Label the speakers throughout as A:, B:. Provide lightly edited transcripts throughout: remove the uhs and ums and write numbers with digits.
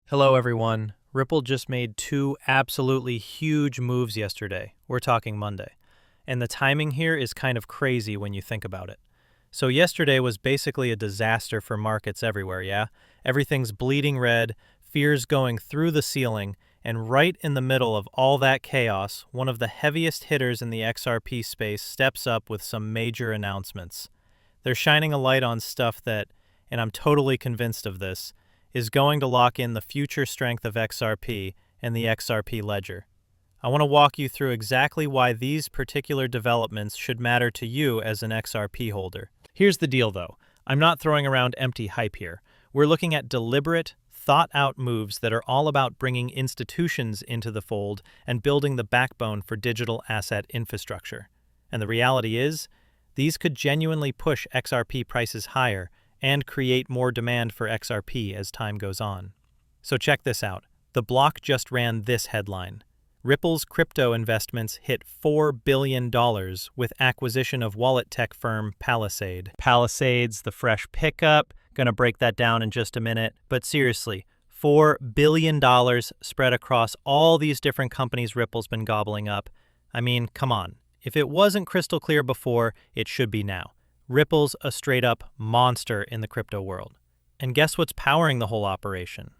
A: Hello, everyone. Ripple just made two absolutely huge moves yesterday. We're talking Monday. And the timing here is kind of crazy when you think about it. So yesterday was basically a disaster for markets everywhere, yeah? Everything's bleeding red, fears going through the ceiling, and right in the middle of all that chaos, one of the heaviest hitters in the XRP space steps up with some major announcements. They're shining a light on stuff that, and I'm totally convinced of this, is going to lock in the future strength of XRP and the XRP ledger. I want to walk you through exactly why these particular developments should matter to you as an XRP holder. Here's the deal, though. I'm not throwing around empty hype here. We're looking at deliberate, thought-out moves that are all about bringing institutions into the fold and building the backbone for digital asset infrastructure. And the reality is, these could genuinely push XRP prices higher and create more demand for XRP as time goes on. So check this out. The block just ran this headline. Ripple's crypto investments hit $4 billion with acquisition of wallet tech firm Palisade. Palisade's the fresh pickup. Gonna break that down in just a minute. But seriously, $4 billion spread across all these different companies Ripple's been gobbling up. I mean, come on. If it wasn't crystal clear before, it should be now. Ripple's a straight-up monster in the crypto world. And guess what's powering the whole operation?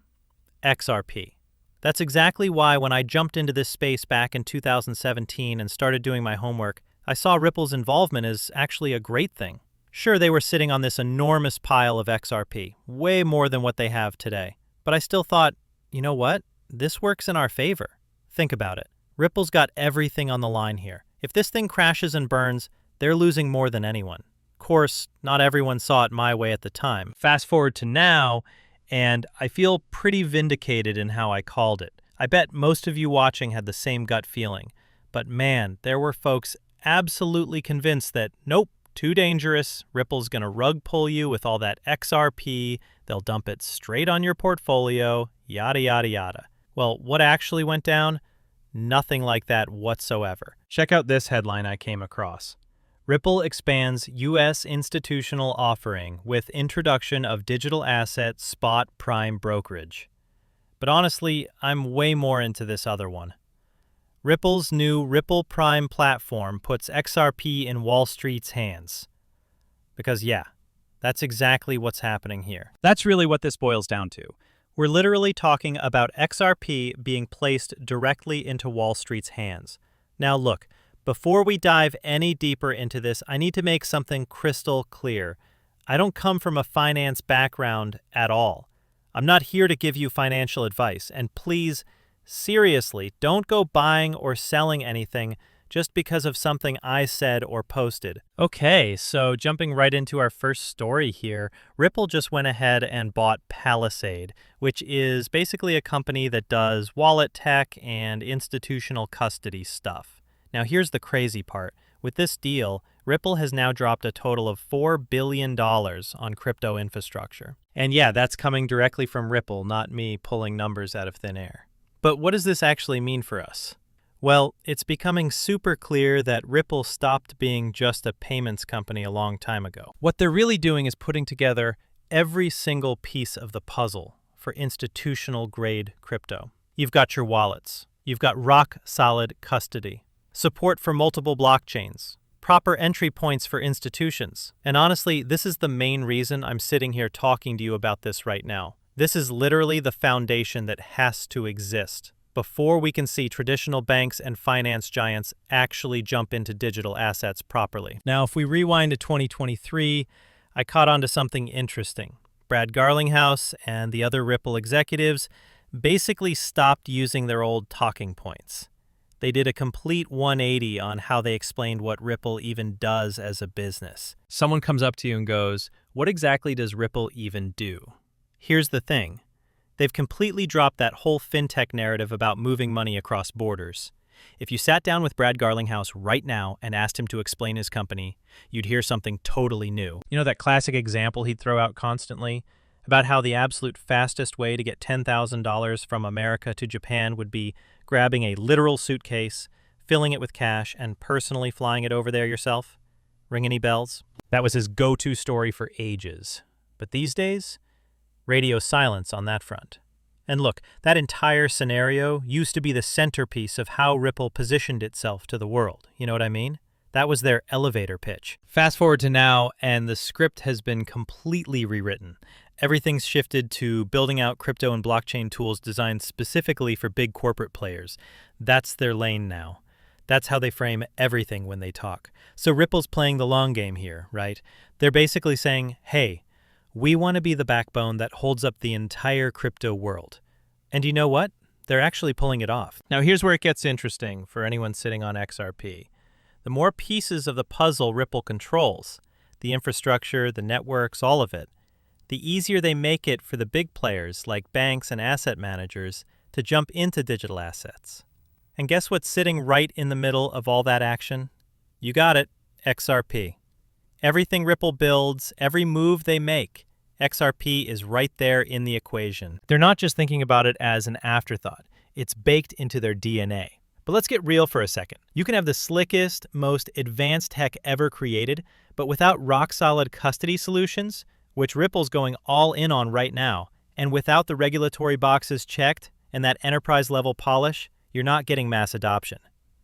A: XRP. That's exactly why when I jumped into this space back in 2017 and started doing my homework, I saw Ripple's involvement as actually a great thing. Sure, they were sitting on this enormous pile of XRP, way more than what they have today. But I still thought, you know what? This works in our favor. Think about it. Ripple's got everything on the line here. If this thing crashes and burns, they're losing more than anyone. Of course, not everyone saw it my way at the time. Fast forward to now, and I feel pretty vindicated in how I called it. I bet most of you watching had the same gut feeling. But man, there were folks absolutely convinced that, nope, too dangerous, Ripple's gonna rug pull you with all that XRP, they'll dump it straight on your portfolio, yada yada yada. Well, what actually went down? Nothing like that whatsoever. Check out this headline I came across. Ripple expands U.S. institutional offering with introduction of digital asset spot prime brokerage. But honestly, I'm way more into this other one. Ripple's new Ripple Prime platform puts XRP in Wall Street's hands. Because yeah, that's exactly what's happening here. That's really what this boils down to. We're literally talking about XRP being placed directly into Wall Street's hands. Now look, before we dive any deeper into this, I need to make something crystal clear. I don't come from a finance background at all. I'm not here to give you financial advice, and please, seriously, don't go buying or selling anything just because of something I said or posted. Okay, so jumping right into our first story here, Ripple just went ahead and bought Palisade, which is basically a company that does wallet tech and institutional custody stuff. Now here's the crazy part. With this deal, Ripple has now dropped a total of $4 billion on crypto infrastructure. And yeah, that's coming directly from Ripple, not me pulling numbers out of thin air. But what does this actually mean for us? Well, it's becoming super clear that Ripple stopped being just a payments company a long time ago. What they're really doing is putting together every single piece of the puzzle for institutional-grade crypto. You've got your wallets. You've got rock-solid custody. Support for multiple blockchains, proper entry points for institutions. And honestly, this is the main reason I'm sitting here talking to you about this right now. This is literally the foundation that has to exist before we can see traditional banks and finance giants actually jump into digital assets properly. Now, if we rewind to 2023, I caught on to something interesting. Brad Garlinghouse and the other Ripple executives basically stopped using their old talking points. They did a complete 180 on how they explained what Ripple even does as a business. Someone comes up to you and goes, what exactly does Ripple even do? Here's the thing. They've completely dropped that whole fintech narrative about moving money across borders. If you sat down with Brad Garlinghouse right now and asked him to explain his company, you'd hear something totally new. You know that classic example he'd throw out constantly? About how the absolute fastest way to get $10,000 from America to Japan would be grabbing a literal suitcase, filling it with cash, and personally flying it over there yourself? Ring any bells? That was his go-to story for ages. But these days, radio silence on that front. And look, that entire scenario used to be the centerpiece of how Ripple positioned itself to the world. You know what I mean? That was their elevator pitch. Fast forward to now, and the script has been completely rewritten. Everything's shifted to building out crypto and blockchain tools designed specifically for big corporate players. That's their lane now. That's how they frame everything when they talk. So Ripple's playing the long game here, right? They're basically saying, hey, we want to be the backbone that holds up the entire crypto world. And you know what? They're actually pulling it off. Now here's where it gets interesting for anyone sitting on XRP. The more pieces of the puzzle Ripple controls, the infrastructure, the networks, all of it, the easier they make it for the big players like banks and asset managers to jump into digital assets. And guess what's sitting right in the middle of all that action? You got it, XRP. Everything Ripple builds, every move they make, XRP is right there in the equation. They're not just thinking about it as an afterthought. It's baked into their DNA. But let's get real for a second. You can have the slickest, most advanced tech ever created, but without rock-solid custody solutions, which Ripple's going all in on right now, and without the regulatory boxes checked and that enterprise-level polish, you're not getting mass adoption.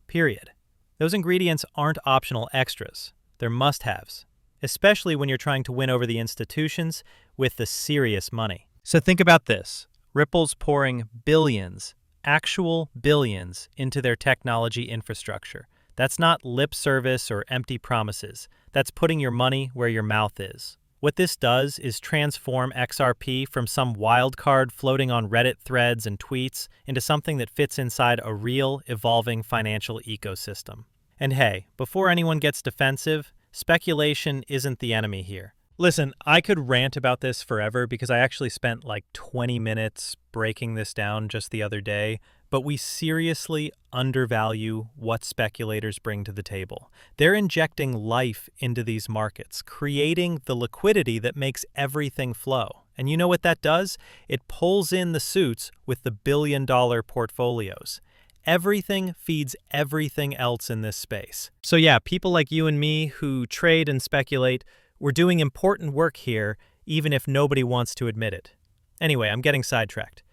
A: Period. Those ingredients aren't optional extras. They're must-haves, especially when you're trying to win over the institutions with the serious money. So think about this. Ripple's pouring billions, actual billions, into their technology infrastructure. That's not lip service or empty promises. That's putting your money where your mouth is. What this does is transform XRP from some wild card floating on Reddit threads and tweets into something that fits inside a real, evolving financial ecosystem. And hey, before anyone gets defensive, speculation isn't the enemy here. Listen, I could rant about this forever because I actually spent like 20 minutes breaking this down just the other day, but we seriously undervalue what speculators bring to the table. They're injecting life into these markets, creating the liquidity that makes everything flow. And you know what that does? It pulls in the suits with the billion-dollar portfolios. Everything feeds everything else in this space. So yeah, people like you and me who trade and speculate, we're doing important work here, even if nobody wants to admit it. Anyway, I'm getting sidetracked.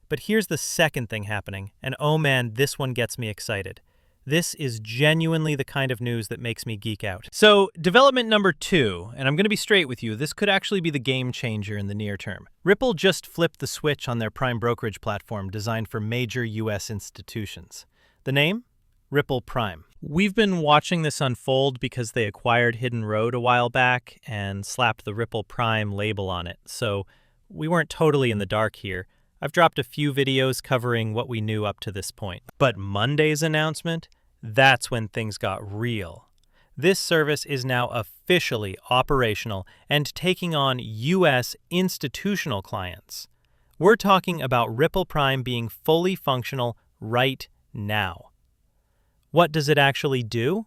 A: But here's the second thing happening, and oh man, this one gets me excited. This is genuinely the kind of news that makes me geek out. So, development number 2, and I'm going to be straight with you, this could actually be the game changer in the near term. Ripple just flipped the switch on their prime brokerage platform designed for major U.S. institutions. The name? Ripple Prime. We've been watching this unfold because they acquired Hidden Road a while back and slapped the Ripple Prime label on it, so we weren't totally in the dark here. I've dropped a few videos covering what we knew up to this point. But Monday's announcement? That's when things got real. This service is now officially operational and taking on U.S. institutional clients. We're talking about Ripple Prime being fully functional right now. What does it actually do?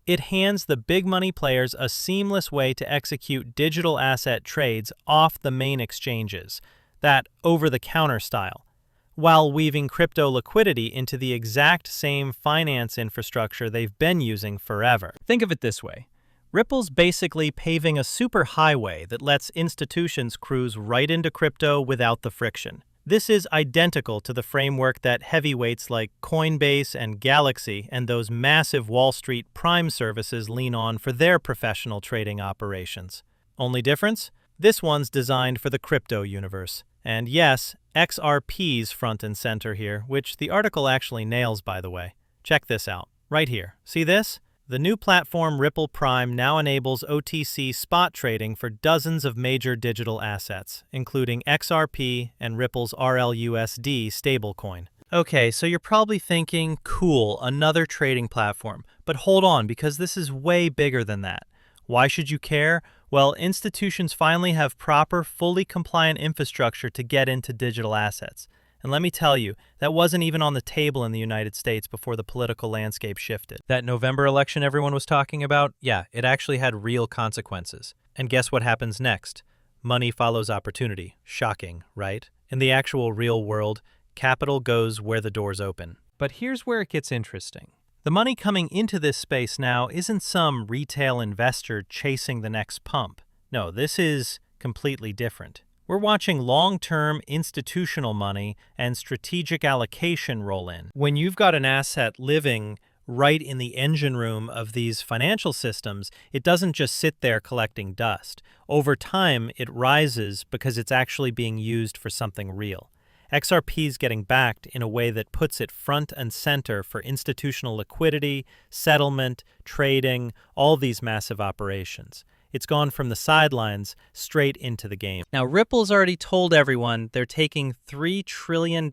A: It hands the big money players a seamless way to execute digital asset trades off the main exchanges, that over-the-counter style, while weaving crypto liquidity into the exact same finance infrastructure they've been using forever. Think of it this way. Ripple's basically paving a superhighway that lets institutions cruise right into crypto without the friction. This is identical to the framework that heavyweights like Coinbase and Galaxy and those massive Wall Street Prime services lean on for their professional trading operations. Only difference? This one's designed for the crypto universe. And yes, XRP's front and center here, which the article actually nails, by the way. Check this out, right here. See this? The new platform Ripple Prime now enables OTC spot trading for dozens of major digital assets, including XRP and Ripple's RLUSD stablecoin. Okay, so you're probably thinking, cool, another trading platform. But hold on, because this is way bigger than that. Why should you care? Well, institutions finally have proper, fully compliant infrastructure to get into digital assets. And let me tell you, that wasn't even on the table in the United States before the political landscape shifted. That November election everyone was talking about, yeah, it actually had real consequences. And guess what happens next? Money follows opportunity. Shocking, right? In the actual real world, capital goes where the doors open. But here's where it gets interesting. The money coming into this space now isn't some retail investor chasing the next pump. No, this is completely different. We're watching long-term institutional money and strategic allocation roll in. When you've got an asset living right in the engine room of these financial systems, it doesn't just sit there collecting dust. Over time, it rises because it's actually being used for something real. XRP is getting backed in a way that puts it front and center for institutional liquidity, settlement, trading, all these massive operations. It's gone from the sidelines straight into the game. Now, Ripple's already told everyone they're taking $3 trillion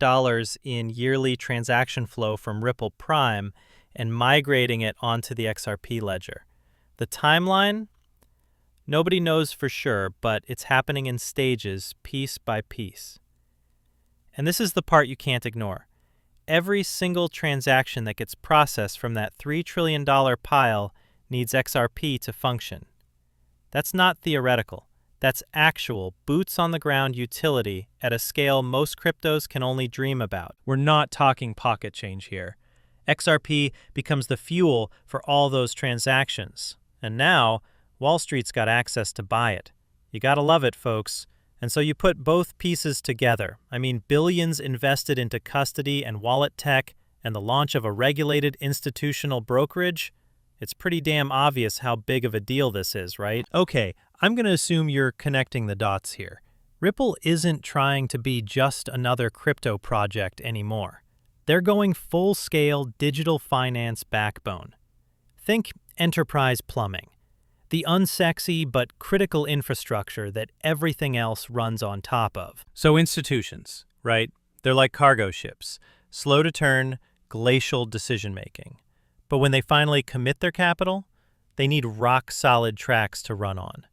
A: in yearly transaction flow from Ripple Prime and migrating it onto the XRP ledger. The timeline? Nobody knows for sure, but it's happening in stages, piece by piece. And this is the part you can't ignore. Every single transaction that gets processed from that $3 trillion pile needs XRP to function. That's not theoretical. That's actual, boots-on-the-ground utility at a scale most cryptos can only dream about. We're not talking pocket change here. XRP becomes the fuel for all those transactions. And now, Wall Street's got access to buy it. You gotta love it, folks. And so you put both pieces together. I mean, billions invested into custody and wallet tech and the launch of a regulated institutional brokerage. It's pretty damn obvious how big of a deal this is, right? Okay, I'm going to assume you're connecting the dots here. Ripple isn't trying to be just another crypto project anymore. They're going full-scale digital finance backbone. Think enterprise plumbing, the unsexy but critical infrastructure that everything else runs on top of. So institutions, right? They're like cargo ships, slow to turn, glacial decision-making. But when they finally commit their capital, they need rock-solid tracks to run on.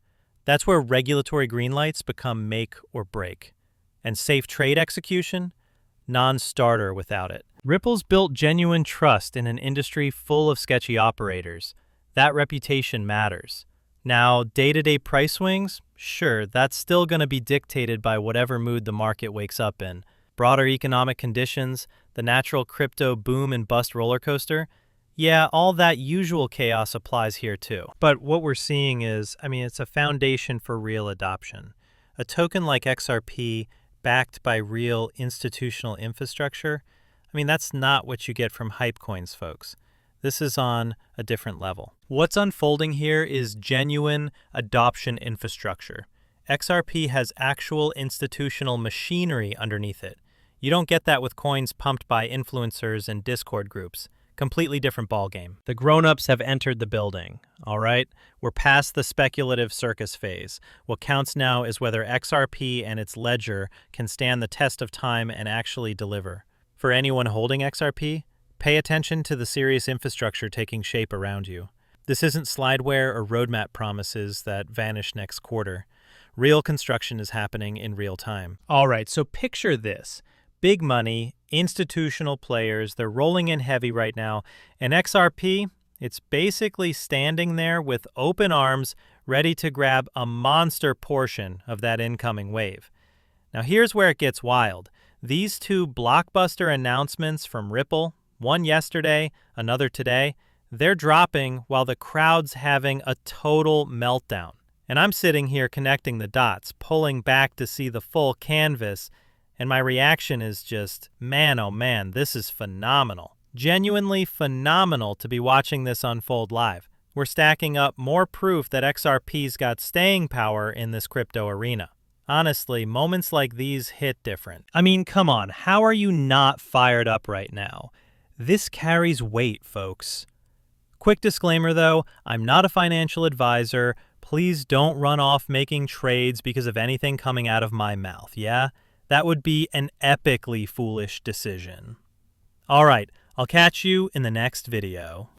A: That's where regulatory green lights become make or break. And safe trade execution? Non-starter without it. Ripple's built genuine trust in an industry full of sketchy operators. That reputation matters. Now, day-to-day price swings? Sure, that's still going to be dictated by whatever mood the market wakes up in. Broader economic conditions, the natural crypto boom and bust roller coaster? Yeah, all that usual chaos applies here too. But what we're seeing is, it's a foundation for real adoption. A token like XRP backed by real institutional infrastructure, that's not what you get from hype coins, folks. This is on a different level. What's unfolding here is genuine adoption infrastructure. XRP has actual institutional machinery underneath it. You don't get that with coins pumped by influencers and Discord groups. Completely different ballgame. The grown-ups have entered the building, all right? We're past the speculative circus phase. What counts now is whether XRP and its ledger can stand the test of time and actually deliver. For anyone holding XRP, pay attention to the serious infrastructure taking shape around you. This isn't slideware or roadmap promises that vanish next quarter. Real construction is happening in real time. All right, so picture this. Big money, institutional players, they're rolling in heavy right now. And XRP, it's basically standing there with open arms, ready to grab a monster portion of that incoming wave. Now here's where it gets wild. These two blockbuster announcements from Ripple, one yesterday, another today, they're dropping while the crowd's having a total meltdown. And I'm sitting here connecting the dots, pulling back to see the full canvas, and my reaction is just, man, oh man, this is phenomenal. Genuinely phenomenal to be watching this unfold live. We're stacking up more proof that XRP's got staying power in this crypto arena. Honestly, moments like these hit different. Come on, how are you not fired up right now? This carries weight, folks. Quick disclaimer though, I'm not a financial advisor. Please don't run off making trades because of anything coming out of my mouth, yeah? That would be an epically foolish decision. All right, I'll catch you in the next video.